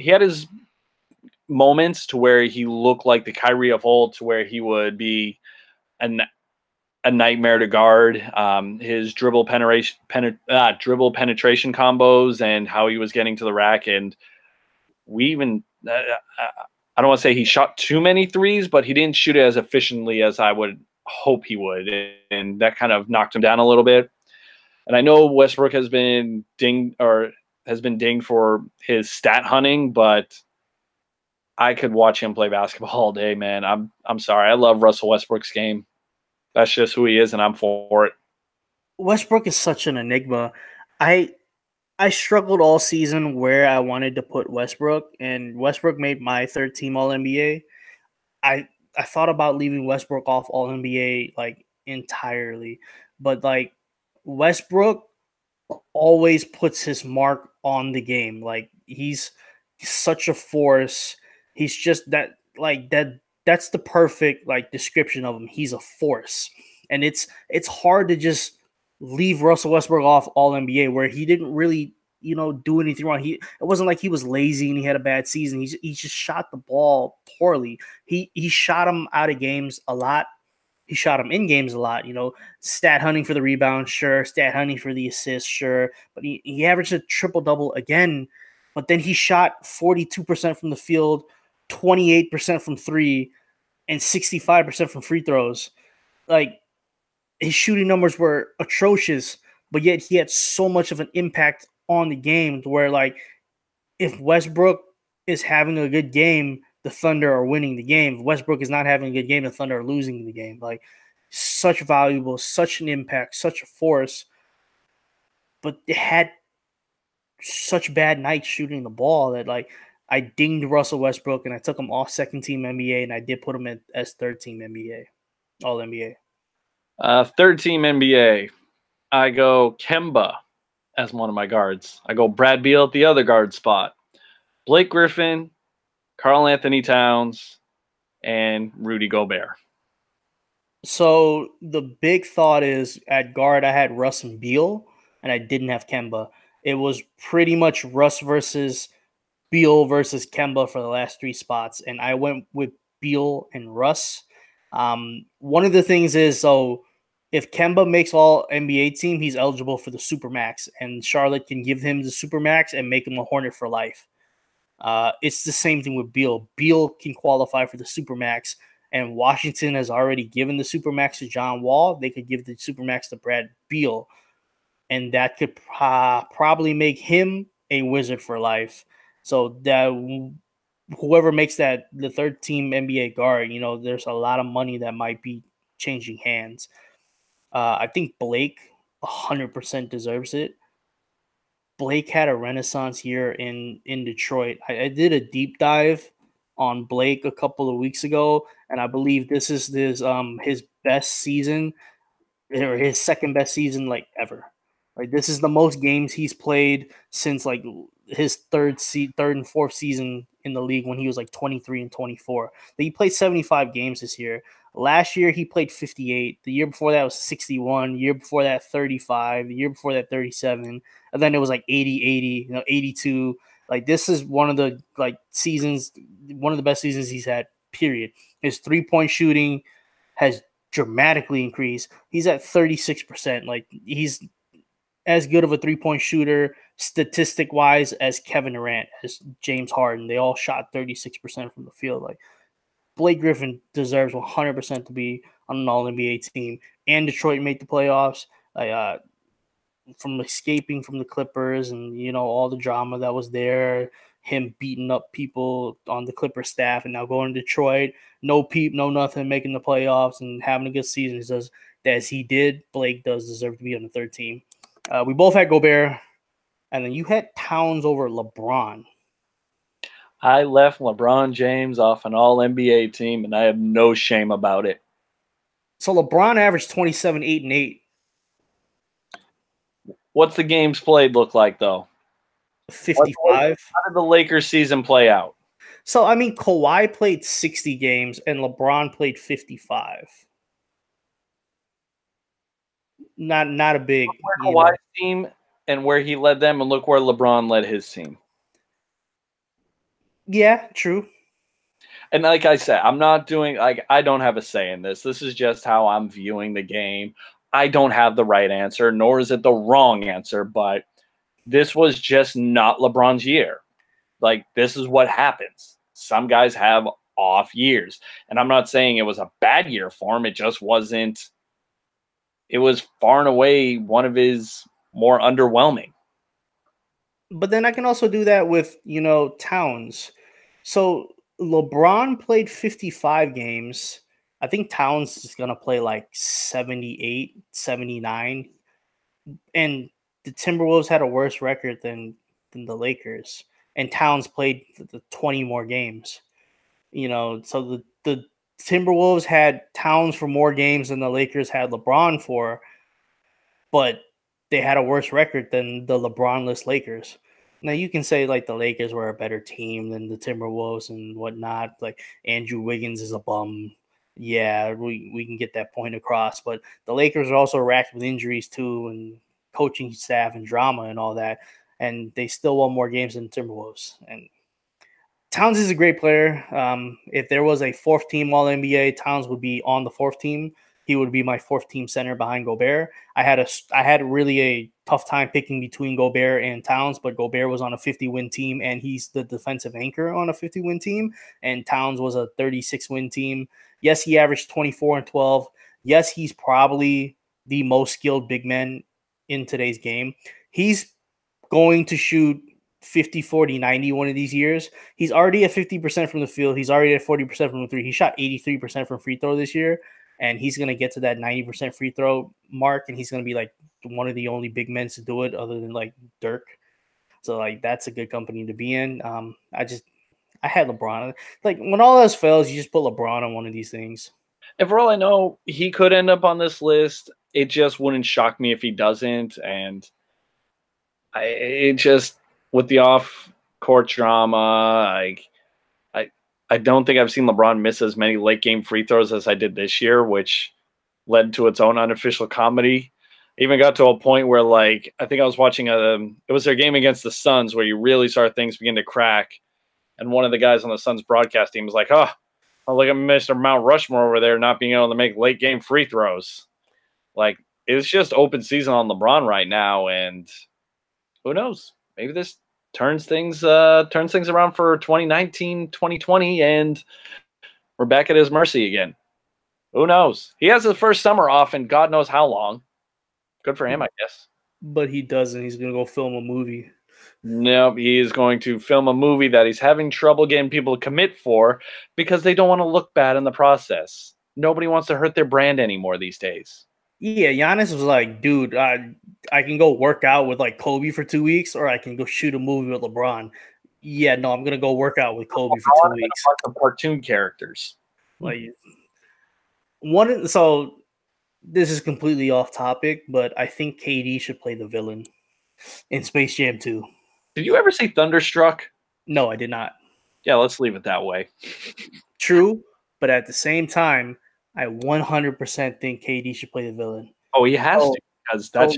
moments to where he looked like the Kyrie of old, to where he would be a nightmare to guard. His dribble penetration combos and how he was getting to the rack, and we even I don't want to say he shot too many threes, but he didn't shoot it as efficiently as I would hope he would, and that kind of knocked him down a little bit. And I know Westbrook has been dinged for his stat hunting, but I could watch him play basketball all day, man. I'm sorry. I love Russell Westbrook's game. That's just who he is, and I'm for it. Westbrook is such an enigma. I struggled all season where I wanted to put Westbrook, and Westbrook made my third team All NBA. I thought about leaving Westbrook off All NBA entirely, but Westbrook always puts his mark on the game. He's such a force. He's just that that's the perfect description of him. He's a force. And it's hard to just leave Russell Westbrook off All NBA, where he didn't really do anything wrong. It wasn't like he was lazy and he had a bad season. He just shot the ball poorly. He shot him out of games a lot. He shot him in games a lot. Stat hunting for the rebound, sure. Stat hunting for the assist, sure. But he averaged a triple-double again. But then he shot 42% from the field, 28% from three, and 65% from free throws. Like, his shooting numbers were atrocious, but yet he had so much of an impact on the game to where, like, if Westbrook is having a good game, the Thunder are winning the game. If Westbrook is not having a good game, the Thunder are losing the game. Like, such valuable, such an impact, such a force, but they had such bad nights shooting the ball that, like, I dinged Russell Westbrook and I took him off second team NBA and I did put him as third team NBA, all NBA. Third team NBA. I go Kemba as one of my guards. I go Brad Beal at the other guard spot. Blake Griffin, Karl Anthony Towns, and Rudy Gobert. So the big thought is at guard, I had Russ and Beal, and I didn't have Kemba. It was pretty much Russ versus Beal versus Kemba for the last three spots, and I went with Beal and Russ. One of the things is, so if Kemba makes all NBA team, he's eligible for the Supermax, and Charlotte can give him the Supermax and make him a Hornet for life. It's the same thing with Beal. Beal can qualify for the Supermax, and Washington has already given the Supermax to John Wall. They could give the Supermax to Brad Beal, and that could probably make him a Wizard for life. So that whoever makes that the third team NBA guard, there's a lot of money that might be changing hands. I think Blake 100% deserves it. Blake had a renaissance year in Detroit. I did a deep dive on Blake a couple of weeks ago, and I believe this is his best season, or his second best season like ever. Like, this is the most games he's played since like his third and fourth season in the league when he was like 23 and 24. He played 75 games this year. Last year he played 58. The year before that was 61. The year before that 35. The year before that 37. And then it was like 80, 82. Like, this is one of the seasons, one of the best seasons he's had, period. His 3-point shooting has dramatically increased. He's at 36%. Like, he's as good of a 3-point shooter statistic wise as Kevin Durant, as James Harden. They all shot 36% from the field. Like, Blake Griffin deserves 100% to be on an all NBA team, and Detroit made the playoffs. From escaping from the Clippers and all the drama that was there, him beating up people on the Clipper staff, and now going to Detroit, no peep, no nothing, making the playoffs and having a good season as he did. Blake does deserve to be on the third team. We both had Gobert, and then you had Towns over LeBron. I left LeBron James off an all-NBA team, and I have no shame about it. So LeBron averaged 27, 8, and 8. What's the games played look like, though? 55. How did the Lakers season play out? So, I mean, Kawhi played 60 games, and LeBron played 55. Not a big. Kawhi's team and where he led them, and look where LeBron led his team. Yeah, true. And like I said, I'm not doing I don't have a say in this. This is just how I'm viewing the game. I don't have the right answer, nor is it the wrong answer, but this was just not LeBron's year. Like, this is what happens. Some guys have off years. And I'm not saying it was a bad year for him. It just wasn't. It was far and away one of his more underwhelming. But then I can also do that with, Towns. So LeBron played 55 games. I think Towns is going to play like 78, 79. And the Timberwolves had a worse record than the Lakers. And Towns played the 20 more games. So the Timberwolves had Towns for more games than the Lakers had LeBron for, but they had a worse record than the LeBron-less Lakers. Now, you can say, like, the Lakers were a better team than the Timberwolves and whatnot. Like, Andrew Wiggins is a bum. Yeah, we can get that point across. But the Lakers are also racked with injuries, too, and coaching staff and drama and all that. and they still won more games than Timberwolves. And Towns is a great player. If there was a fourth team All NBA, Towns would be on the fourth team. He would be my fourth team center behind Gobert. I had really a tough time picking between Gobert and Towns, but Gobert was on a 50-win team, and he's the defensive anchor on a 50-win team. And Towns was a 36-win team. Yes, he averaged 24 and 12. Yes, he's probably the most skilled big man in today's game. He's going to shoot 50, 40, 90 one of these years. He's already at 50% from the field. He's already at 40% from the three. He shot 83% from free throw this year, and he's going to get to that 90% free throw mark, and he's going to be like one of the only big men to do it other than like Dirk. So like that's a good company to be in. I had LeBron. Like when all else fails, you just put LeBron on one of these things. And for all I know, he could end up on this list. It just wouldn't shock me if he doesn't. And it just, with the off-court drama, I don't think I've seen LeBron miss as many late-game free throws as I did this year, which led to its own unofficial comedy. Even got to a point where, like, I think I was watching it was their game against the Suns where you really saw things begin to crack. And one of the guys on the Suns broadcast team was like, oh, look at Mr. Mount Rushmore over there not being able to make late-game free throws. Like, it's just open season on LeBron right now, and who knows? Maybe this turns things around for 2019, 2020, and we're back at his mercy again. Who knows? He has his first summer off in God knows how long. Good for him, I guess. But he doesn't. He's going to go film a movie. Nope, he is going to film a movie that he's having trouble getting people to commit for because they don't want to look bad in the process. Nobody wants to hurt their brand anymore these days. Yeah, Giannis was like, dude, I can go work out with like Kobe for 2 weeks, or I can go shoot a movie with LeBron. Yeah, no, I'm gonna go work out with Kobe for 2 weeks. Of cartoon characters. Like so this is completely off topic, but I think KD should play the villain in Space Jam 2. Did you ever see Thunderstruck? No, I did not. Yeah, let's leave it that way. True, but at the same time, I 100% think KD should play the villain. Oh, he has to, because that's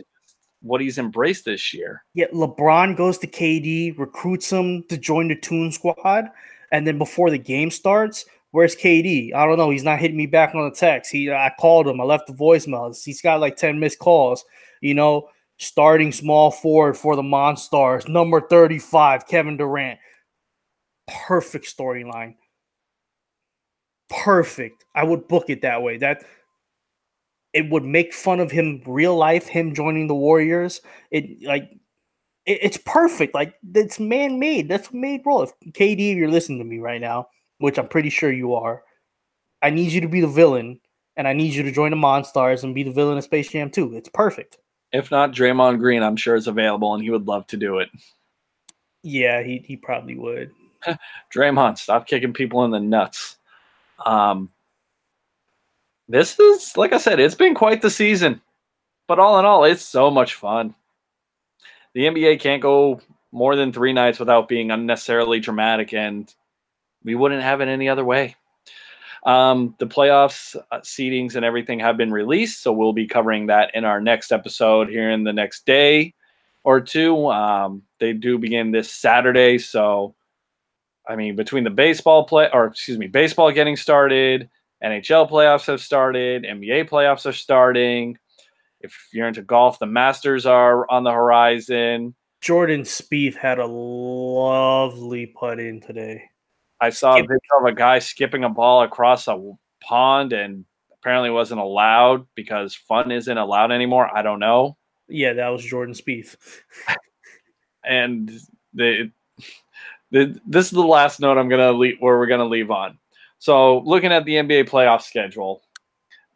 what he's embraced this year. Yeah, LeBron goes to KD, recruits him to join the Toon Squad, and then before the game starts, where's KD? I don't know. He's not hitting me back on the text. I called him. I left the voicemails. He's got like 10 missed calls. You know, starting small forward for the Monstars, number 35, Kevin Durant. Perfect storyline. Perfect. I would book it that way. That it would make fun of him real life, him joining the Warriors. It's perfect. Like it's man-made. That's a made role. If KD, if you're listening to me right now, which I'm pretty sure you are, I need you to be the villain, and I need you to join the Monstars and be the villain of Space Jam 2. It's perfect. If not, Draymond Green, I'm sure is available, and he would love to do it. Yeah, he probably would. Draymond, stop kicking people in the nuts. This is, like I said, it's been quite the season. But all in all, it's so much fun. The NBA can't go more than 3 nights without being unnecessarily dramatic, and we wouldn't have it any other way. The playoffs, seedings, and everything have been released, so we'll be covering that in our next episode here in the next day or two. They do begin this Saturday, so I mean, between the baseball getting started, NHL playoffs have started, NBA playoffs are starting. If you're into golf, the Masters are on the horizon. Jordan Spieth had a lovely putt in today. I saw a picture of a guy skipping a ball across a pond and apparently wasn't allowed because fun isn't allowed anymore. I don't know. Yeah, that was Jordan Spieth. And this is the last note where we're gonna leave on. So, looking at the NBA playoff schedule,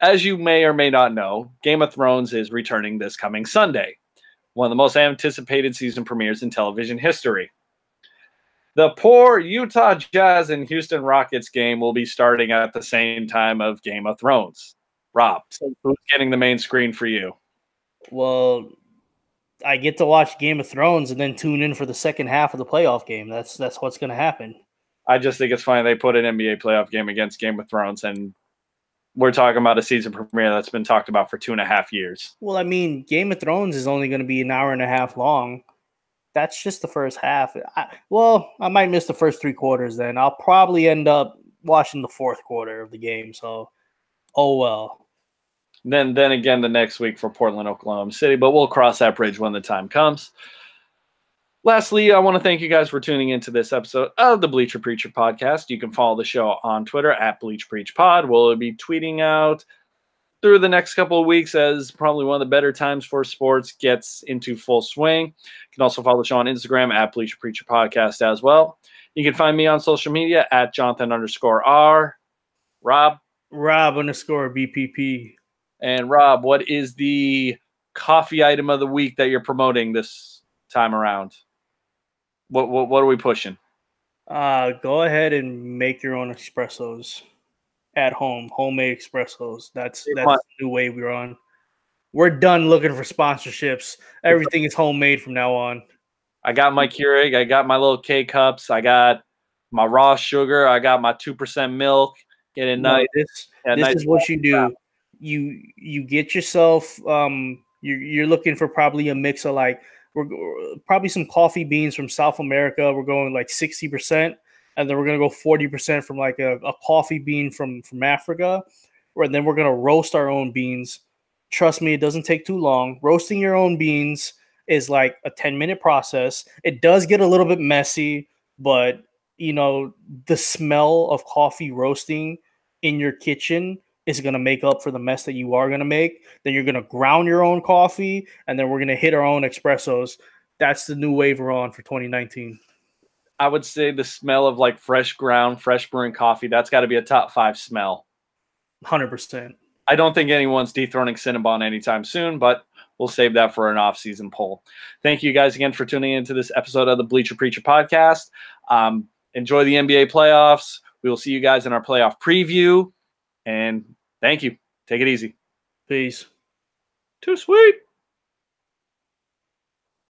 as you may or may not know, Game of Thrones is returning this coming Sunday, one of the most anticipated season premieres in television history. The poor Utah Jazz and Houston Rockets game will be starting at the same time of Game of Thrones. Rob, who's getting the main screen for you? Well, I get to watch Game of Thrones and then tune in for the second half of the playoff game. That's what's going to happen. I just think it's funny they put an NBA playoff game against Game of Thrones, and we're talking about a season premiere that's been talked about for 2.5 years. Well, I mean, Game of Thrones is only going to be an hour and a half long. That's just the first half. I might miss the first 3 quarters then. I'll probably end up watching the fourth quarter of the game. So, oh well. Then again the next week for Portland, Oklahoma City, but we'll cross that bridge when the time comes. Lastly, I want to thank you guys for tuning into this episode of the Bleacher Preacher podcast. You can follow the show on Twitter at Bleach Preach Pod. We'll be tweeting out through the next couple of weeks as probably one of the better times for sports gets into full swing. You can also follow the show on Instagram at Bleacher Preacher Podcast as well. You can find me on social media at Jonathan_R. Rob _BPP. And Rob, what is the coffee item of the week that you're promoting this time around? What are we pushing? Go ahead and make your own espressos at home. Homemade espressos. That's the new way we're on. We're done looking for sponsorships. Everything is homemade from now on. I got my Keurig. I got my little K-cups. I got my raw sugar. I got my 2% milk. Get it nice. This is what you do. You get yourself. You're looking for probably a mix of like we're probably some coffee beans from South America. We're going like 60%, and then we're gonna go 40% from like a coffee bean from Africa, and then we're gonna roast our own beans. Trust me, it doesn't take too long. Roasting your own beans is like a 10-minute process. It does get a little bit messy, but you know, the smell of coffee roasting in your kitchen is going to make up for the mess that you are going to make. Then you're going to ground your own coffee, and then we're going to hit our own espressos. That's the new wave we're on for 2019. I would say the smell of like fresh ground, fresh brewing coffee, that's got to be a top 5 smell. 100%. I don't think anyone's dethroning Cinnabon anytime soon, but we'll save that for an off-season poll. Thank you guys again for tuning into this episode of the Bleacher Preacher podcast. Enjoy the NBA playoffs. We will see you guys in our playoff preview. And thank you. Take it easy. Peace. Too sweet.